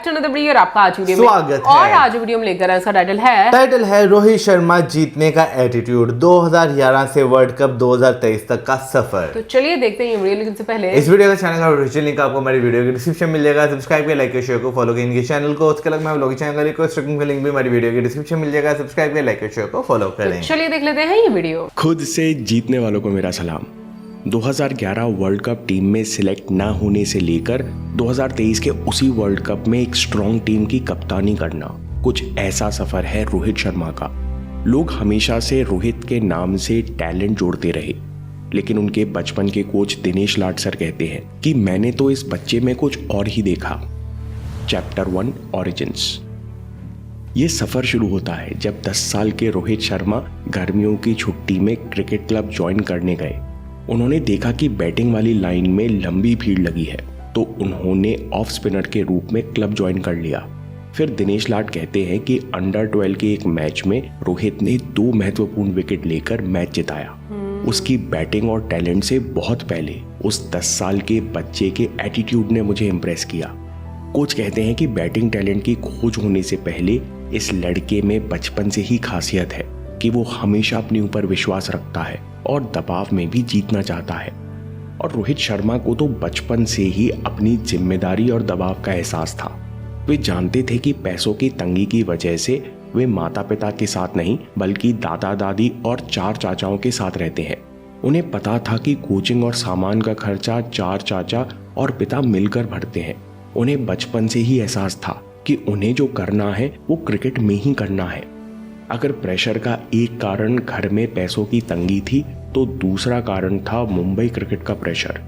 Back to another video और आपका आज वीडियो स्वागत में है। और आज वीडियो में लेकर इसका टाइटल है रोहित शर्मा जीतने का एटीट्यूड, 2011 से वर्ल्ड कप 2023 तक का सफर। तो चलिए देखते हैं ये वीडियो, लेकिन से पहले इस वीडियो का चैनल का ओरिजिनल लिंक आपको हमारी वीडियो के डिस्क्रिप्शन में मिल जाएगा। सब्सक्राइब करें, लाइक करें, शेयर को फॉलो करें इनके चैनल को। उसके अलग मैं व्लॉग चैनल का रिक्वेस्ट का लिंक भी हमारी वीडियो के डिस्क्रिप्शन में मिल जाएगा। सब्सक्राइब करें, लाइक करें, शेयर को फॉलो करें। चलिए देख लेते हैं ये वीडियो। खुद से जीतने वालों को मेरा सलाम। 2011 वर्ल्ड कप टीम में सिलेक्ट ना होने से लेकर 2023 के उसी वर्ल्ड कप में एक स्ट्रॉन्ग टीम की कप्तानी करना, कुछ ऐसा सफर है रोहित शर्मा का। लोग हमेशा से रोहित के नाम से टैलेंट जोड़ते रहे, लेकिन उनके बचपन के कोच दिनेश लाड सर कहते हैं कि मैंने तो इस बच्चे में कुछ और ही देखा। Chapter 1 origins. ये सफर शुरू होता है जब 10 साल के रोहित शर्मा गर्मियों की छुट्टी में क्रिकेट क्लब ज्वाइन करने गए। उन्होंने देखा कि बैटिंग वाली लाइन में लंबी भीड़ लगी है, तो उन्होंने ऑफ स्पिनर के रूप में क्लब ज्वाइन कर लिया। फिर दिनेश लाड कहते हैं कि अंडर 12 के एक मैच में रोहित ने 2 महत्वपूर्ण विकेट लेकर मैच जिताया। उसकी बैटिंग और टैलेंट से बहुत पहले उस 10 साल के बच्चे के एटीट्यूड ने मुझे इम्प्रेस किया। कोच कहते हैं कि बैटिंग टैलेंट की खोज होने से पहले इस लड़के में बचपन से ही खासियत है कि वो हमेशा अपने ऊपर विश्वास रखता है और दबाव में भी जीतना चाहता है। और रोहित शर्मा को तो बचपन से ही अपनी जिम्मेदारी और दबाव का एहसास था। वे जानते थे कि पैसों की तंगी की वजह से वे माता पिता के साथ नहीं बल्कि दादा दादी और 4 चाचाओं के साथ रहते हैं। उन्हें पता था कि कोचिंग और सामान का खर्चा 4 चाचा और पिता मिलकर भरते हैं। उन्हें बचपन से ही एहसास था कि उन्हें जो करना है वो क्रिकेट में ही करना है। अगर प्रेशर का एक कारण घर में पैसों की तंगी थी, तो दूसरा कारण था मुंबई क्रिकेट का प्रेशर।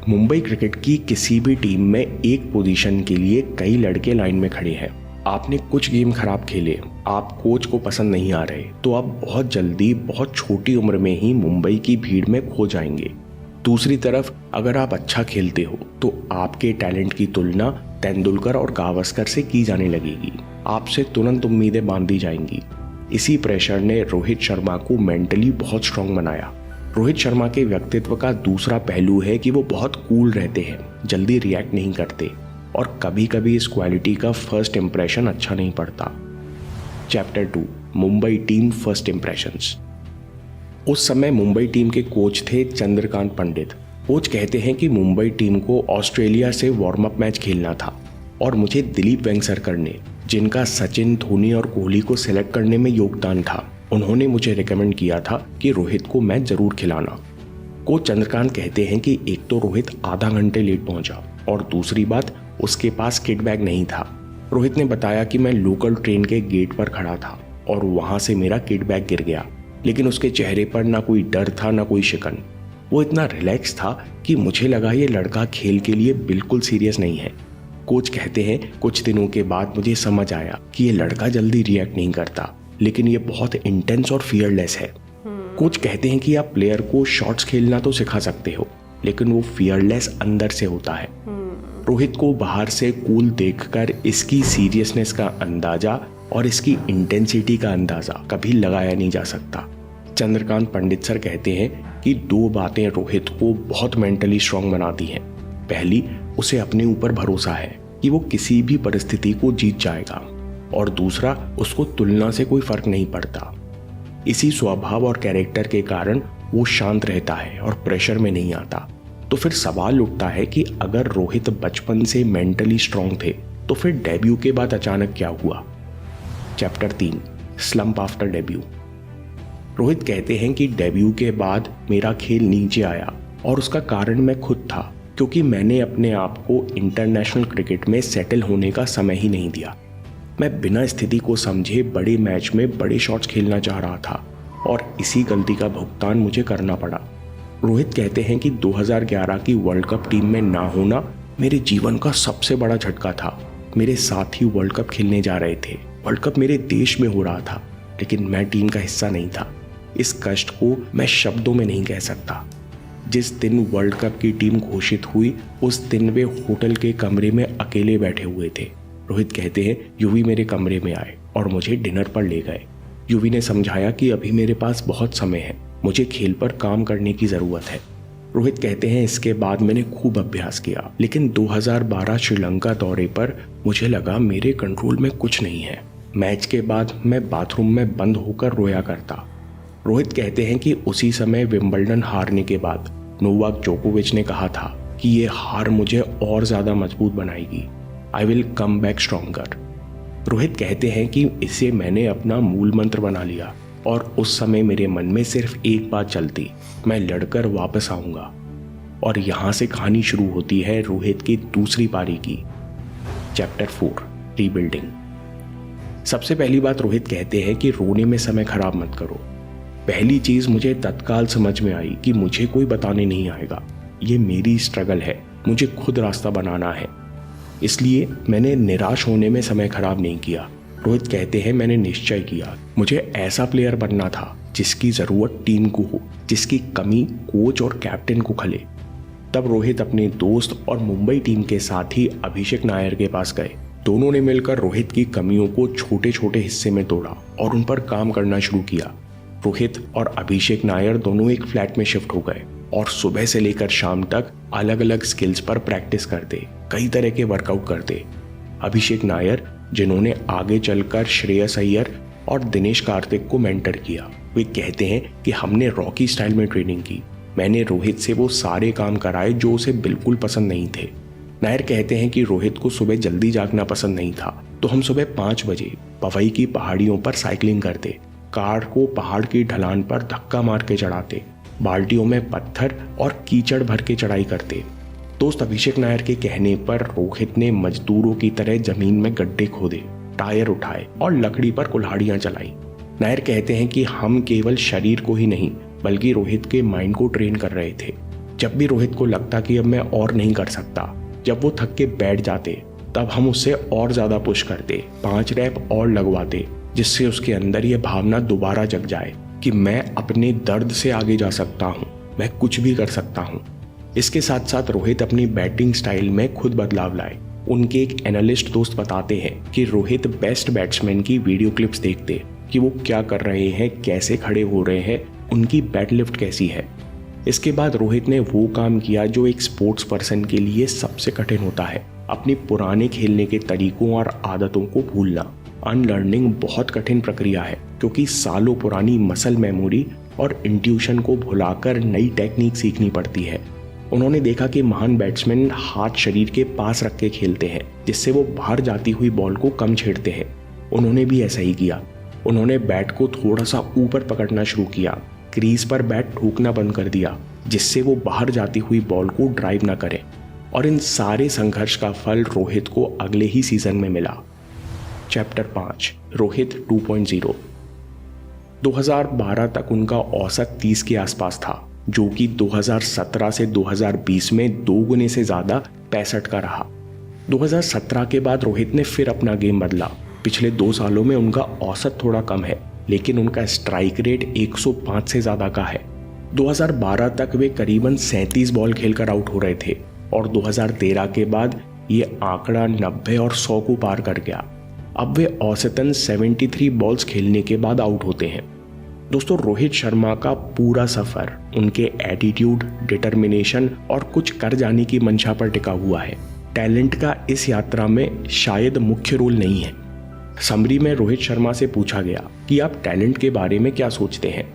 मुंबई क्रिकेट की किसी भी टीम में एक पोजीशन के लिए कई लड़के लाइन में खड़े हैं। आपने कुछ गेम खराब खेले, आप कोच को पसंद नहीं आ रहे, तो आप बहुत जल्दी बहुत छोटी उम्र में ही मुंबई की भीड़ में खो जाएंगे। दूसरी तरफ अगर आप अच्छा खेलते हो तो आपके टैलेंट की तुलना तेंदुलकर और गावस्कर से की जाने लगेगी। आपसे तुरंत उम्मीदें बांधी जाएंगी। इसी प्रेशर ने रोहित शर्मा को मेंटली बहुत स्ट्रांग बनाया। रोहित शर्मा के व्यक्तित्व का दूसरा पहलू है कि वो बहुत कूल रहते हैं, जल्दी रिएक्ट नहीं करते और कभी कभी इस क्वालिटी का फर्स्ट इंप्रेशन अच्छा नहीं पड़ता। Chapter 2 Mumbai team first impressions. उस समय मुंबई टीम के कोच थे चंद्रकांत पंडित। कोच कहते हैं कि मुंबई टीम को ऑस्ट्रेलिया से वार्म अप मैच खेलना था और मुझे दिलीप वेंगसरकर ने, जिनका सचिन, धोनी और कोहली को सिलेक्ट करने में योगदान था, उन्होंने मुझे रिकमेंड किया था कि रोहित को मैच जरूर खिलाना। कोच चंद्रकांत कहते हैं कि एक तो रोहित आधा घंटे लेट पहुंचा और दूसरी बात उसके पास किट बैग नहीं था। रोहित ने बताया कि मैं लोकल ट्रेन के गेट पर खड़ा था और वहां से मेरा किट बैग गिर गया, लेकिन उसके चेहरे पर ना कोई डर था ना कोई शिकन। वो इतना रिलैक्स था कि मुझे लगा ये लड़का खेल के लिए बिल्कुल सीरियस नहीं है। कोच कहते हैं कुछ दिनों के बाद मुझे समझ आया कि ये लड़का जल्दी रिएक्ट नहीं करता, लेकिन ये बहुत इंटेंस और फियरलेस है। कोच कहते हैं कि आप प्लेयर को शॉट्स खेलना तो सिखा सकते हो, लेकिन वो फियरलेस अंदर से होता है। रोहित को बाहर से कूल देखकर इसकी सीरियसनेस का अंदाजा और इसकी इंटेंसिटी का अंदाजा कभी लगाया नहीं जा सकता। चंद्रकांत पंडित सर कहते हैं कि 2 बातें रोहित को बहुत मेंटली स्ट्रांग बनाती हैं। पहली, उसे अपने ऊपर भरोसा है कि वो किसी भी परिस्थिति को जीत जाएगा, और दूसरा, उसको तुलना से कोई फर्क नहीं पड़ता। इसी स्वभाव और कैरेक्टर के कारण वो शांत रहता है और प्रेशर में नहीं आता। तो फिर सवाल उठता है कि अगर रोहित बचपन से मेंटली स्ट्रांग थे, तो फिर डेब्यू के बाद अचानक क्या हुआ। Chapter 3 slump after debut. Rohit कहते हैं कि डेब्यू के बाद मेरा खेल नीचे आया और उसका कारण मैं खुद था, क्योंकि मैंने अपने आप को इंटरनेशनल क्रिकेट में सेटल होने का समय ही नहीं दिया। मैं बिना स्थिति को समझे बड़े मैच में बड़े शॉट्स खेलना चाह रहा था और इसी गलती का भुगतान मुझे करना पड़ा। रोहित कहते हैं कि 2011 की वर्ल्ड कप टीम में ना होना मेरे जीवन का सबसे बड़ा झटका था। मेरे साथी वर्ल्ड कप खेलने जा रहे थे, वर्ल्ड कप मेरे देश में हो रहा था, लेकिन मैं टीम का हिस्सा नहीं था। इस कष्ट को मैं शब्दों में नहीं कह सकता। जिस दिन वर्ल्ड कप की टीम घोषित हुई, उस दिन वे होटल के कमरे में अकेले बैठे हुए थे। रोहित कहते हैं युवी मेरे कमरे में आए और मुझे डिनर पर ले गए। युवी ने समझाया कि अभी मेरे पास बहुत समय है, मुझे खेल पर काम करने की ज़रूरत है। रोहित कहते हैं इसके बाद मैंने खूब अभ्यास किया, लेकिन 2012 श्रीलंका दौरे पर मुझे लगा मेरे कंट्रोल में कुछ नहीं है। मैच के बाद मैं बाथरूम में बंद होकर रोया करता। रोहित कहते हैं कि उसी समय विंबलडन हारने के बाद नोवाक जोकोविच ने कहा था कि ये हार मुझे और ज़्यादा मजबूत बनाएगी। I will come back stronger. Rohit कहते हैं कि इसे मैंने अपना मूल मंत्र बना लिया और उस समय मेरे मन में सिर्फ एक बात चलती, मैं लड़कर वापस आऊँगा। और यहाँ से कहानी शुरू होती है रोहित की दूसरी पारी की। Chapter 4 rebuilding. सबसे पहली बात रोहित कहते हैं कि रोने में समय खराब मत करो। पहली चीज मुझे तत्काल समझ में आई कि मुझे कोई बताने नहीं आएगा, ये मेरी स्ट्रगल है, मुझे खुद रास्ता बनाना है। इसलिए मैंने निराश होने में समय खराब नहीं किया। रोहित कहते हैं मैंने निश्चय किया, मुझे ऐसा प्लेयर बनना था जिसकी जरूरत टीम को हो, जिसकी कमी कोच और कैप्टन को खले। तब रोहित अपने दोस्त और मुंबई टीम के साथ ही अभिषेक नायर के पास गए। दोनों ने मिलकर रोहित की कमियों को छोटे छोटे हिस्से में तोड़ा और उन पर काम करना शुरू किया। रोहित और अभिषेक नायर दोनों एक फ्लैट में शिफ्ट हो गए और सुबह से लेकर शाम तक अलग अलग स्किल्स पर प्रैक्टिस करते, कई तरह के वर्कआउट करते। अभिषेक नायर, जिन्होंने आगे चलकर श्रेयस अय्यर और दिनेश कार्तिक को मेंटर किया, वे कहते हैं कि हमने रॉकी स्टाइल में ट्रेनिंग की। मैंने रोहित से वो सारे काम कराए जो उसे बिल्कुल पसंद नहीं थे। नायर कहते हैं कि रोहित को सुबह जल्दी जागना पसंद नहीं था, तो हम सुबह 5 बजे पवई की पहाड़ियों पर साइकिलिंग करते, कार को पहाड़ की ढलान पर धक्का मार के चढ़ाते, बाल्टियों में पत्थर और कीचड़ भर के चढ़ाई करते। दोस्त अभिषेक नायर के कहने पर रोहित ने मजदूरों की तरह जमीन में गड्ढे खोदे, टायर उठाए और लकड़ी पर कुल्हाड़ियां चलाई। नायर कहते हैं कि हम केवल शरीर को ही नहीं बल्कि रोहित के माइंड को ट्रेन कर रहे थे। जब भी रोहित को लगता कि अब मैं और नहीं कर सकता, जब वो थक के बैठ जाते, तब हम उससे और ज्यादा पुश करते, 5 रैप और लगवाते, जिससे उसके अंदर ये भावना दोबारा जग जाए कि मैं अपने दर्द से आगे जा सकता हूँ, मैं कुछ भी कर सकता हूँ। इसके साथ साथ रोहित अपनी बैटिंग स्टाइल में खुद बदलाव लाए। उनके एक एनालिस्ट दोस्त बताते हैं कि रोहित बेस्ट बैट्समैन की वीडियो क्लिप्स देखते कि वो क्या कर रहे हैं, कैसे खड़े हो रहे हैं, उनकी बैट लिफ्ट कैसी है। इसके बाद रोहित ने वो काम किया जो एक स्पोर्ट्स पर्सन के लिए सबसे कठिन होता है, अपनी पुराने खेलने के तरीकों और आदतों को भूलना। अनलर्निंग बहुत कठिन प्रक्रिया है क्योंकि सालों पुरानी मसल मेमोरी और इंट्यूशन को भुलाकर नई टेक्निक सीखनी पड़ती है। उन्होंने देखा कि महान बैट्समैन हाथ शरीर के पास रख के खेलते हैं, जिससे वो बाहर जाती हुई बॉल को कम छेड़ते हैं। उन्होंने भी ऐसा ही किया। उन्होंने बैट को थोड़ा सा ऊपर पकड़ना शुरू किया, क्रीज पर बैट ठोकना बंद कर दिया, जिससे वो बाहर जाती हुई बॉल को ड्राइव ना करे। और इन सारे संघर्ष का फल रोहित को अगले ही सीजन में मिला। चैप्टर 5 रोहित 2.0। 2012 तक उनका औसत 30 के आसपास था, जो कि 2017 से 2020 में 2 गुने से ज्यादा 65 का रहा। 2017 के बाद रोहित ने फिर अपना गेम बदला। पिछले 2 सालों में उनका औसत थोड़ा कम है, लेकिन उनका स्ट्राइक रेट 105 से ज्यादा का है। 2012 तक वे करीबन 37 बॉल खेलकर आउट हो रहे थे और 2013 के बाद ये आंकड़ा 90 और 100 को पार कर गया। अब वे औसतन 73 बॉल्स खेलने के बाद आउट होते हैं। दोस्तों, रोहित शर्मा का पूरा सफर उनके एटीट्यूड, डिटर्मिनेशन और कुछ कर जाने की मंशा पर टिका हुआ है। टैलेंट का इस यात्रा में शायद मुख्य रोल नहीं है। समरी में रोहित शर्मा से पूछा गया कि आप टैलेंट के बारे में क्या सोचते हैं।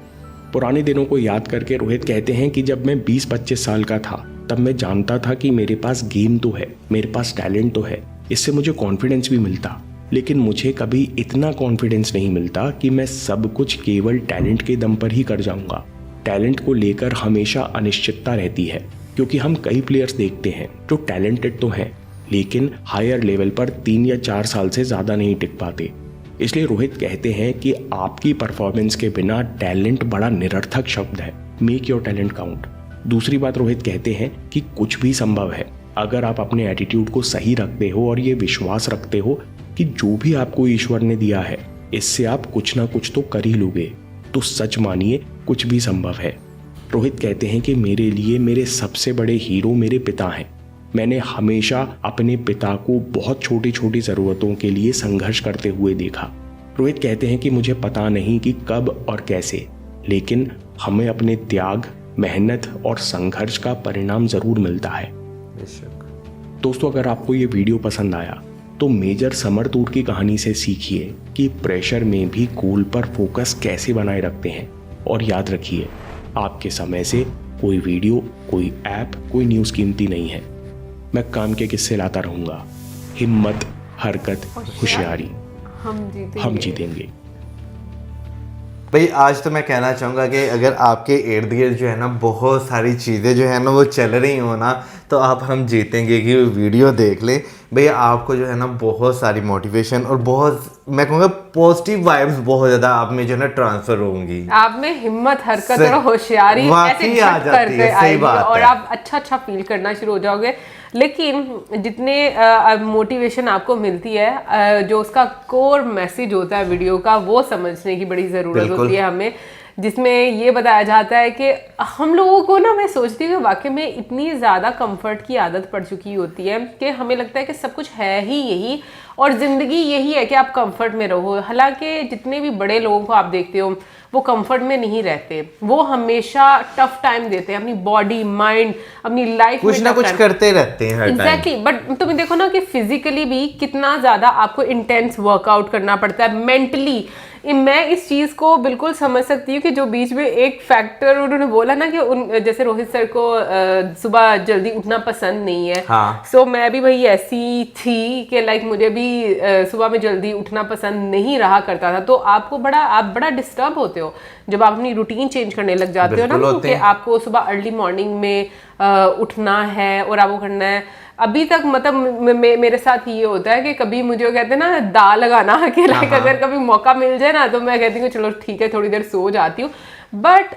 पुराने दिनों को याद करके रोहित कहते हैं कि जब मैं 20-25 साल का था, तब मैं जानता था कि मेरे पास गेम तो है, मेरे पास टैलेंट तो है, इससे मुझे कॉन्फिडेंस भी मिलता, लेकिन मुझे कभी इतना कॉन्फिडेंस नहीं मिलता कि मैं सब कुछ केवल टैलेंट के दम पर ही कर जाऊंगा। टैलेंट को लेकर हमेशा अनिश्चितता रहती है, क्योंकि हम कई प्लेयर्स देखते हैं जो टैलेंटेड तो हैं, लेकिन हायर लेवल पर 3 या 4 साल से ज़्यादा नहीं टिक पाते। इसलिए रोहित कहते हैं कि आपकी परफॉर्मेंस के बिना टैलेंट बड़ा निरर्थक शब्द है। Make your talent count. दूसरी बात रोहित कहते हैं कि कुछ भी संभव है अगर आप अपने एटीट्यूड को सही रखते हो और ये विश्वास रखते हो कि जो भी आपको ईश्वर ने दिया है, इससे आप कुछ ना कुछ तो कर ही लोगे। तो सच मानिए, कुछ भी संभव है। रोहित कहते हैं कि मेरे लिए मेरे सबसे बड़े हीरो मेरे पिता हैं। मैंने हमेशा अपने पिता को बहुत छोटी छोटी ज़रूरतों के लिए संघर्ष करते हुए देखा। रोहित कहते हैं कि मुझे पता नहीं कि कब और कैसे, लेकिन हमें अपने त्याग, मेहनत और संघर्ष का परिणाम जरूर मिलता है। दोस्तों, अगर आपको ये वीडियो पसंद आया तो मेजर समरतूर की कहानी से सीखिए कि प्रेशर में भी गोल पर फोकस कैसे बनाए रखते हैं। और याद रखिए, आपके समय से कोई वीडियो, कोई ऐप, कोई न्यूज़ कीमती नहीं है। मैं काम के किस्से लाता रहूँगा। हिम्मत, हरकत, होशियारी, हम जीतेंगे। भाई आज तो मैं कहना चाहूँगा कि अगर आपके इर्द गिर्द जो है ना बहुत सारी चीज़ें जो है ना वो चल रही हो ना, तो आप हम जीतेंगे की वीडियो देख लें। भैया आपको जो है ना बहुत सारी मोटिवेशन और बहुत, मैं कहूँगा पॉजिटिव वाइब्स बहुत ज़्यादा आप में जो है ना ट्रांसफ़र होंगी। आप में हिम्मत, हरकत और होशियारी ऐसे आ जाती है, सही बात और है। आप अच्छा फील करना शुरू हो जाओगे। लेकिन जितने मोटिवेशन आपको मिलती है, जो उसका कोर मैसेज होता है वीडियो का, वो समझने की बड़ी ज़रूरत होती है हमें, जिसमें ये बताया जाता है कि हम लोगों को ना, मैं सोचती हूँ वाकई में इतनी ज़्यादा कंफर्ट की आदत पड़ चुकी होती है कि हमें लगता है कि सब कुछ है ही यही और ज़िंदगी यही है कि आप कंफर्ट में रहो। हालांकि जितने भी बड़े लोगों को आप देखते हो वो कंफर्ट में नहीं रहते, वो हमेशा टफ टाइम देते हैं अपनी बॉडी, माइंड, अपनी लाइफ कुछ ना कुछ करते रहते हैं हर टाइम। एग्जैक्टली, बट तुम देखो ना कि फिजिकली भी कितना ज़्यादा आपको इंटेंस वर्कआउट करना पड़ता है, मेंटली। मैं इस चीज़ को बिल्कुल समझ सकती हूँ कि जो बीच में एक फैक्टर उन्होंने बोला ना कि जैसे रोहित सर को सुबह जल्दी उठना पसंद नहीं है। हाँ। सो मैं भी वही ऐसी थी कि लाइक मुझे भी सुबह में जल्दी उठना पसंद नहीं रहा करता था। तो आप बड़ा डिस्टर्ब होते हो जब आप अपनी रूटीन चेंज करने लग जाते हो ना, कि आपको सुबह अर्ली मॉर्निंग में उठना है और आपको करना है। अभी तक मतलब मेरे साथ ये होता है कि कभी मुझे कहते हैं ना दाल लगाना, कि लाइक अगर कभी मौका मिल जाए ना तो मैं कहती हूँ चलो ठीक है थोड़ी देर सो जाती हूँ। बट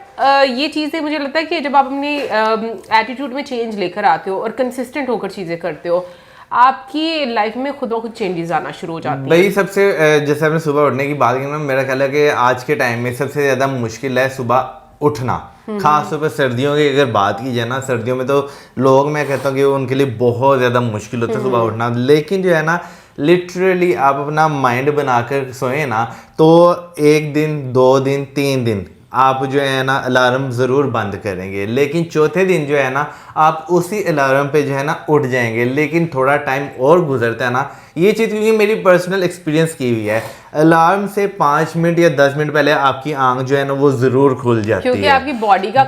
ये चीज़ें मुझे लगता है कि जब आप अपनी एटीट्यूड में चेंज लेकर आते हो और कंसिस्टेंट होकर चीज़ें करते हो, आपकी लाइफ में खुद ब खुद चेंजेस आना शुरू हो जाती है। भाई सबसे जैसे आपने सुबह उठने की बात की ना, मेरा ख्याल है कि आज के टाइम में सबसे ज़्यादा मुश्किल है सुबह उठना। खास तौर पर सर्दियों की अगर बात की जाए ना, सर्दियों में तो लोग, मैं कहता हूँ कि उनके लिए बहुत ज़्यादा मुश्किल होता है सुबह उठना। लेकिन जो है ना लिटरली आप अपना माइंड बनाकर सोए ना, तो 1 दिन, 2 दिन, 3 दिन आप जो है ना अलार्म ज़रूर बंद करेंगे, लेकिन चौथे दिन जो है ना आप उसी अलार्म पे जो है ना उठ जाएंगे। लेकिन थोड़ा टाइम और गुजरता है ना, ये चीज़ क्योंकि मेरी पर्सनल एक्सपीरियंस की हुई है, अलार्म से 5 मिनट या 10 मिनट पहले आपकी आंख जो है ना वो ज़रूर खुल जाती क्योंकि है, आपकी बॉडी का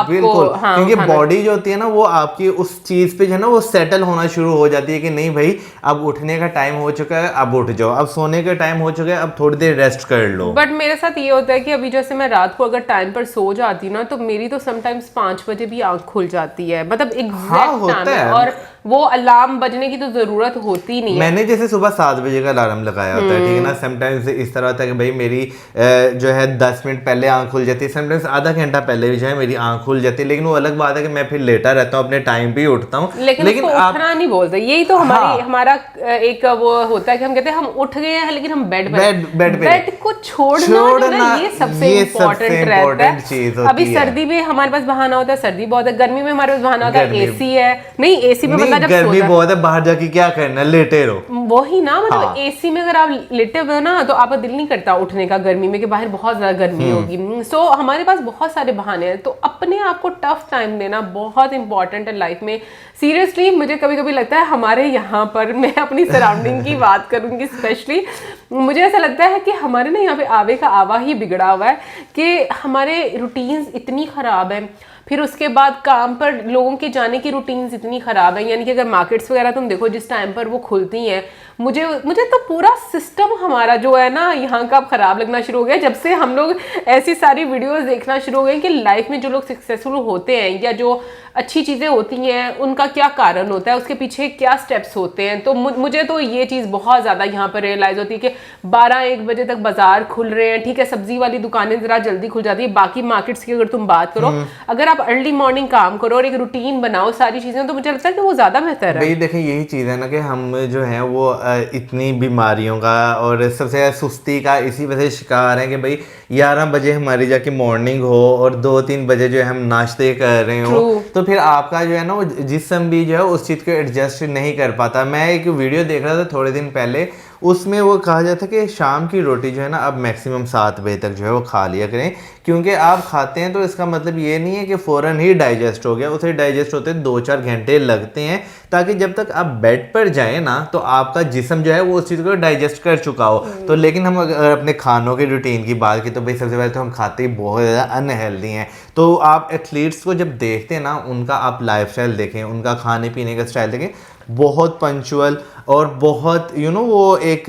बिल्कुल। क्योंकि बॉडी जो होती है ना वो आपकी उस चीज़ पे जो है ना वो सेटल होना शुरू हो जाती है कि नहीं भाई अब उठने का टाइम हो चुका है, अब उठ जाओ, अब सोने का टाइम हो चुका है, अब थोड़ी देर रेस्ट कर लो। बट मेरे साथ ये होता है कि अभी जैसे मैं रात को अगर टाइम पर सो जाती हूँ ना, तो मेरी तो समटाइम्स 5 बजे भी आंख खुल जाती है, मतलब एग्जैक्ट टाइम है, और वो अलार्म बजने की तो जरूरत होती नहीं है। मैंने जैसे सुबह 7 बजे का अलार्म लगाया होता है, ठीक है ना। समटाइम्स इस तरह होता है कि भाई मेरी जो है 10 मिनट पहले आंख खुल जाती है, समटाइम्स आधा घंटा पहले भी जो है मेरी आंख खुल जाती है। लेकिन वो अलग बात है कि मैं फिर लेटा रहता हूँ, अपने टाइम पे ही उठता हूँ। लेकिन आप उठना नहीं बोलते, यही तो हमारा एक वो होता है कि हम कहते हैं हम उठ गए हैं लेकिन हम बेड को छोड़ना ये सबसे इम्पोर्टेंट रहता है। अभी सर्दी में हमारे पास बहाना होता है, सर्दी बहुत है। गर्मी में हमारे पास बहाना होता है एसी है, नहीं एसी में गर्मी बहुत है, बाहर जाके क्या करना, लेटे रहो। वही ना, मतलब एसी में अगर आप लेटे हुए हो ना तो आपका दिल नहीं करता उठने का गर्मी में कि बाहर बहुत ज्यादा गर्मी होगी। सो हमारे पास बहुत सारे बहाने हैं। तो अपने आप को टफ टाइम देना बहुत इंपॉर्टेंट है लाइफ में। सीरियसली मुझे कभी कभी लगता है हमारे यहाँ पर, मैं अपनी सराउंडिंग की बात करूंगी स्पेशली, मुझे ऐसा लगता है कि हमारे ना यहाँ पे आवे का आवा ही बिगड़ा हुआ है कि हमारे रूटीन्स इतनी खराब है। फिर उसके बाद काम पर लोगों के जाने की रूटीन्स इतनी ख़राब है, यानी कि अगर मार्केट्स वगैरह तुम देखो जिस टाइम पर वो खुलती हैं, मुझे तो पूरा सिस्टम हमारा जो है ना यहाँ का अब ख़राब लगना शुरू हो गया जब से हम लोग ऐसी सारी वीडियोस देखना शुरू हो गए कि लाइफ में जो लोग सक्सेसफुल होते हैं या जो अच्छी चीज़ें होती हैं उनका क्या कारण होता है, उसके पीछे क्या स्टेप्स होते हैं। तो मुझे तो ये चीज़ बहुत ज़्यादा यहाँ पर रियलाइज़ होती है कि 12-1 बजे तक बाजार खुल रहे हैं, ठीक है, सब्जी वाली दुकानें ज़रा जल्दी खुल जाती है। बाकी मार्केट्स की अगर तुम बात करो, अगर आप अर्ली मॉर्निंग काम करो और एक रूटीन बनाओ सारी चीज़ें, तो मुझे लगता है कि वो ज़्यादा बेहतर है। भाई देखिए यही चीज़ है ना कि हम जो है वो इतनी बीमारियों का और सबसे ज़्यादा सुस्ती का इसी वजह से शिकार हैं कि भाई 11 बजे हमारी जाके मॉर्निंग हो और 2-3 बजे जो है हम नाश्ते कर रहे हो, तो फिर आपका जो है ना वो जिस्म भी जो है उस चीज़ को एडजस्ट नहीं कर पाता। मैं एक वीडियो देख रहा था थोड़े दिन पहले, उसमें वो कहा जाता है कि शाम की रोटी जो है ना अब मैक्सिमम 7 बजे तक जो है वो खा लिया करें, क्योंकि आप खाते हैं तो इसका मतलब ये नहीं है कि फ़ौरन ही डाइजेस्ट हो गया, उसे डाइजेस्ट होते 2-4 घंटे लगते हैं, ताकि जब तक आप बेड पर जाएं ना तो आपका जिस्म जो है वो उस चीज़ को डाइजेस्ट कर चुका हो। तो लेकिन हम अगर अपने खानों की रूटीन की बात की तो भाई सबसे पहले तो हम खाते ही बहुत ज़्यादा अनहेल्दी हैं। तो आप एथलीट्स को जब देखते हैं ना, उनका आप लाइफस्टाइल देखें, उनका खाने पीने का स्टाइल देखें, बहुत पंचुअल और बहुत वो एक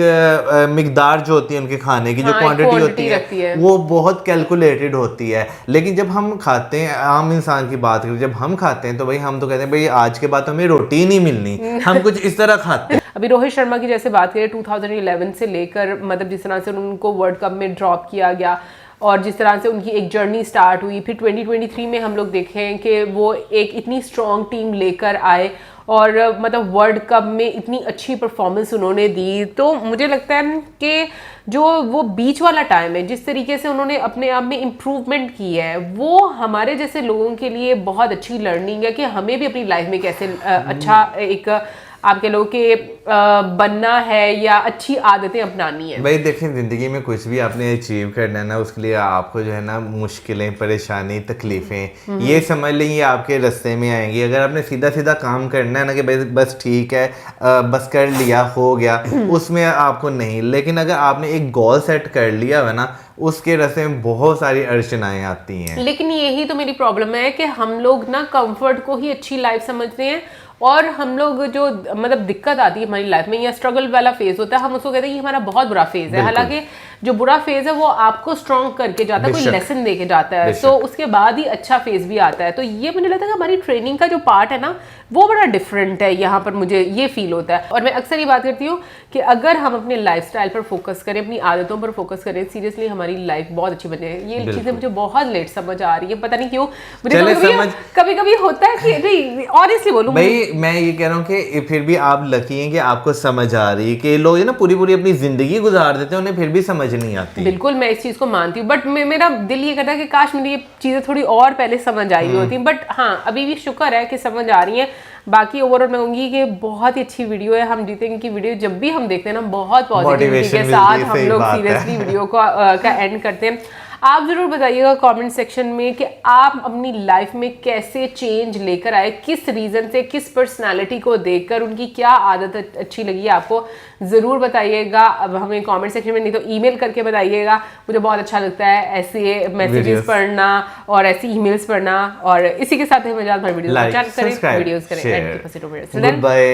मिकदार जो होती है उनके खाने की, जो क्वांटिटी होती है वो बहुत कैलकुलेटेड होती है। लेकिन जब हम खाते हैं, आम इंसान की बात करें, जब हम खाते हैं तो भाई हम तो कहते हैं भाई आज के बाद तो हमें रोटी ही नहीं मिलनी, हम कुछ इस तरह खाते हैं। अभी रोहित शर्मा की जैसे बात करें 2011 से लेकर, मतलब जिस तरह से उनको वर्ल्ड कप में ड्रॉप किया गया और जिस तरह से उनकी एक जर्नी स्टार्ट हुई, फिर 2023 में हम लोग देखें कि वो एक इतनी स्ट्रॉन्ग टीम लेकर आए और मतलब वर्ल्ड कप में इतनी अच्छी परफॉर्मेंस उन्होंने दी। तो मुझे लगता है कि जो वो बीच वाला टाइम है, जिस तरीके से उन्होंने अपने आप में इम्प्रूवमेंट की है, वो हमारे जैसे लोगों के लिए बहुत अच्छी लर्निंग है कि हमें भी अपनी लाइफ में कैसे अच्छा एक आपके लोगों के बनना है या अच्छी आदतें अपनानी है। भाई देखें, ज़िंदगी में कुछ भी आपने अचीव करना है ना, उसके लिए आपको जो है ना मुश्किलें, परेशानी, तकलीफ़ें ये समझ लें, ये आपके रास्ते में आएंगी। अगर आपने सीधा सीधा काम करना है ना कि भाई बस ठीक है, बस कर लिया हो गया, उसमें आपको नहीं। लेकिन अगर आपने एक गोल सेट कर लिया है ना, उसके रास्ते में बहुत सारी अड़चनाएं आती हैं। लेकिन यही तो मेरी प्रॉब्लम है कि हम लोग ना कंफर्ट को ही अच्छी लाइफ समझते हैं, और हम लोग जो मतलब दिक्कत आती है हमारी लाइफ में या स्ट्रगल वाला फेज होता है, हम उसको कहते हैं कि हमारा बहुत बुरा फेज है। हालांकि जो बुरा फेज है वो आपको स्ट्रॉन्ग करके जाता है, कोई लेसन दे के जाता है, तो उसके बाद ही अच्छा फेज भी आता है। तो ये मुझे लगता है कि हमारी ट्रेनिंग का जो पार्ट है ना वो बड़ा डिफरेंट है, यहाँ पर मुझे ये फील होता है। और मैं अक्सर ये बात करती हूँ कि अगर हम अपने लाइफस्टाइल पर फोकस करें, अपनी आदतों पर फोकस करें, सीरियसली हमारी लाइफ बहुत अच्छी बने। ये चीजें मुझे बहुत लेट समझ आ रही है, पता नहीं क्यों मुझे कभी कभी होता है कि नहीं, ऑनेस्टली बोलूं भाई मैं ये कह रहा हूँ कि फिर भी आप लकी हैं कि आपको समझ आ रही है। कि लोग ना पूरी पूरी अपनी जिंदगी गुजार देते हैं, उन्हें फिर भी समझ नहीं आती। बिल्कुल, मैं इस चीज को मानती हूँ, बट मेरा दिल ये कहता है कि काश मुझे ये चीजें थोड़ी और पहले समझ आई होती। बट हाँ, अभी भी शुक्र है कि समझ आ रही है। बाकी ओवरऑल मैं कहूँगी कि बहुत ही अच्छी वीडियो है। हम जीतेंगे की वीडियो जब भी हम देखते हैं ना, बहुत पॉजिटिविटी के साथ हम लोग सीरियसली वीडियो का एंड करते हैं। आप ज़रूर बताइएगा कमेंट सेक्शन में कि आप अपनी लाइफ में कैसे चेंज लेकर आए, किस रीज़न से, किस पर्सनालिटी को देखकर उनकी क्या आदत अच्छी लगी है आपको, ज़रूर बताइएगा। अब हमें कमेंट सेक्शन में, नहीं तो ईमेल करके बताइएगा। मुझे बहुत अच्छा लगता है ऐसे मैसेजेस पढ़ना और ऐसी ईमेल्स पढ़ना। और इसी के साथ हमें वीडियो करें, वीडियोस करें। Good bye.